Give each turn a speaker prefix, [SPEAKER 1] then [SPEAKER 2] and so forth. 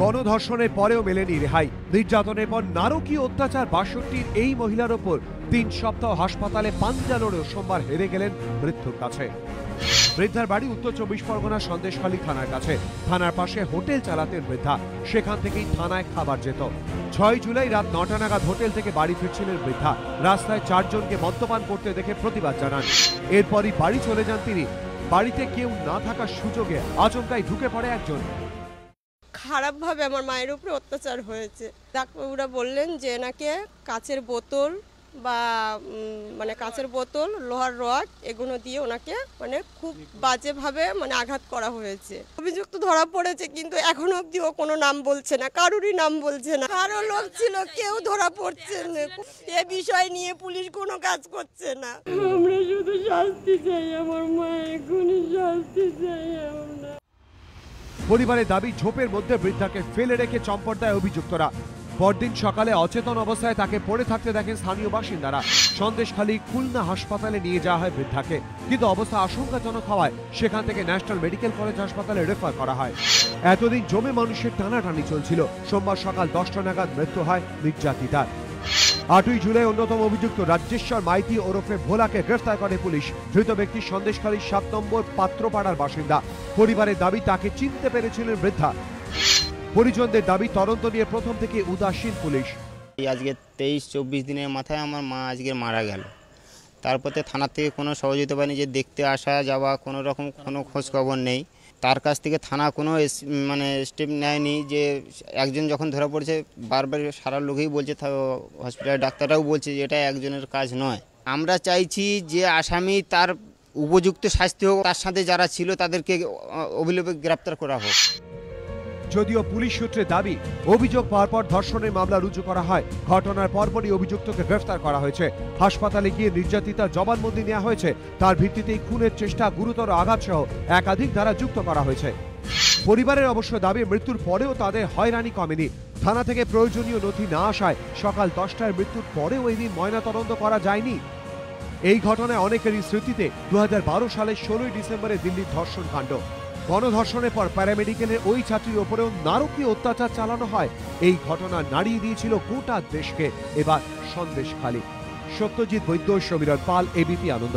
[SPEAKER 1] গণধর্ষণের পরেও মেলেনি রেহাই। নির্যাতনের পর নারকীয় অত্যাচার ৬২-র এই মহিলার ওপর ৩ সপ্তাহ হাসপাতালে পাঞ্জা লড়েও সোমবার হেরে গেলেন মৃত্যুর কাছে। বৃদ্ধার বাড়ি উত্তর ২৪ পরগনার সন্দেশখালী থানার কাছে। থানার পাশে হোটেল চালাতেন বৃদ্ধা, সেখান থেকেই থানায় খাবার যেত। ৬ জুলাই রাত ৯টা নাগাদ হোটেল থেকে বাড়ি ফিরছিলেন বৃদ্ধা। রাস্তায় ৪ জনকে মদ্যপান করতে দেখে প্রতিবাদ জানান। এরপরই বাড়ি চলে যান তিনি। বাড়িতে কেউ না থাকার সুযোগে আচমকাই ঢুকে পড়ে একজন।
[SPEAKER 2] খারাপভাবে আমার মায়ের উপরে অত্যাচার হয়েছে। ডাক্তারবাবুরা বললেন যে এনাকে কাচের বোতল বা কাচের বোতল, লোহার রড এগুলো দিয়ে ওনাকে খুব বাজেভাবে আঘাত করা হয়েছে। অভিযুক্ত ধরা পড়েছে, কিন্তু এখনো অবধি ও কোনো নাম বলছে না, কারোরই নাম বলছে না। আরো লোক ছিল, কেউ ধরা পড়ছে না। এ বিষয় নিয়ে পুলিশ কোনো কাজ করছে না। আমরা শুধু শাস্তি চাই, আমার মা এখনই শাস্তি চাই আমরা।
[SPEAKER 1] পরিবারের দাবি, ঝোপের মধ্যে বৃদ্ধাকে ফেলে রেখে চম্পট দেয় অভিযুক্তরা। পরদিন সকালে অচেতন অবস্থায় তাকে পড়ে থাকতে দেখেন স্থানীয় বাসিন্দারা। সন্দেশখালী খুলনা হাসপাতালে নিয়ে যাওয়া হয় বৃদ্ধাকে, কিন্তু অবস্থা আশঙ্কাজনক হওয়ায় সেখান থেকে ন্যাশনাল মেডিকেল কলেজ হাসপাতালে রেফার করা হয়। এতদিন জমে মানুষের টানাটানি চলছিল। সোমবার সকাল 10টা নাগাদ মৃত্যু হয় নির্যাতিতার। 8ই জুলাই অন্যতম অভিযুক্ত রাজ্যেশ্বর মাইতি ওরফে ভোলাকে গ্রেফতার করে পুলিশ। ধৃত ব্যক্তি সন্দেশখালীর 7 নম্বর পাত্রপাড়ার বাসিন্দা। পরিবারের দাবি, তাকে চিনতে পেরেছিলেন বৃদ্ধা। পরিজনদের দাবি, তদন্ত নিয়ে প্রথম থেকে উদাসীন পুলিশ।
[SPEAKER 3] আজকে 23-24 দিনের মাথায় আমার মা আজকে মারা গেল। তারপরে থানা থেকে কোনো সহযোগিতা পায়নি, যে দেখতে আসা যাওয়া কোনো রকম কোনো খোঁজ খবর নেই। তার কাছ থেকে থানা কোনো স্টেপ নেয়নি। যে একজন যখন ধরা পড়েছে, বারবার সারা লোকেই বলছে, হসপিটালের ডাক্তাররাও বলছে যে এটা একজনের কাজ নয়। আমরা চাইছি যে আসামি তার উপযুক্ত শাস্তি হোক, তার সাথে যারা ছিল তাদেরকে অবিলম্বে গ্রেপ্তার করা হোক।
[SPEAKER 1] যদিও পুলিশ সূত্রে দাবি, অভিযোগ পাওয়ার পর ধর্ষণের মামলা রুজু করা হয়। ঘটনার পরপরই অভিযুক্তকে গ্রেফতার করা হয়েছে। হাসপাতালে গিয়ে নির্যাতিতার জবানবন্দি নেওয়া হয়েছে। তার ভিত্তিতেই খুনের চেষ্টা, গুরুতর আঘাত সহ একাধিক ধারা যুক্ত করা হয়েছে। পরিবারের অবশ্য দাবি, মৃত্যুর পরেও তাদের হয়রানি কমেনি। থানা থেকে প্রয়োজনীয় নথি না আসায় সকাল 10টায় মৃত্যুর পরেও এই দিন ময়নাতদন্ত করা যায়নি। এই ঘটনায় অনেকেরই স্মৃতিতে 2012 সালের 16ই ডিসেম্বরে দিল্লির ধর্ষণ কাণ্ড। গণধর্ষণের পর প্যারামেডিকেলের ওই ছাত্রীর ওপরেও নারকীয় অত্যাচার চালানো হয়। এই ঘটনা নাড়িয়ে দিয়েছিল গোটা দেশকে। এবার সন্দেশখালী। সত্যজিৎ বৈদ্য, সমীরণ পাল, এবিপি আনন্দ।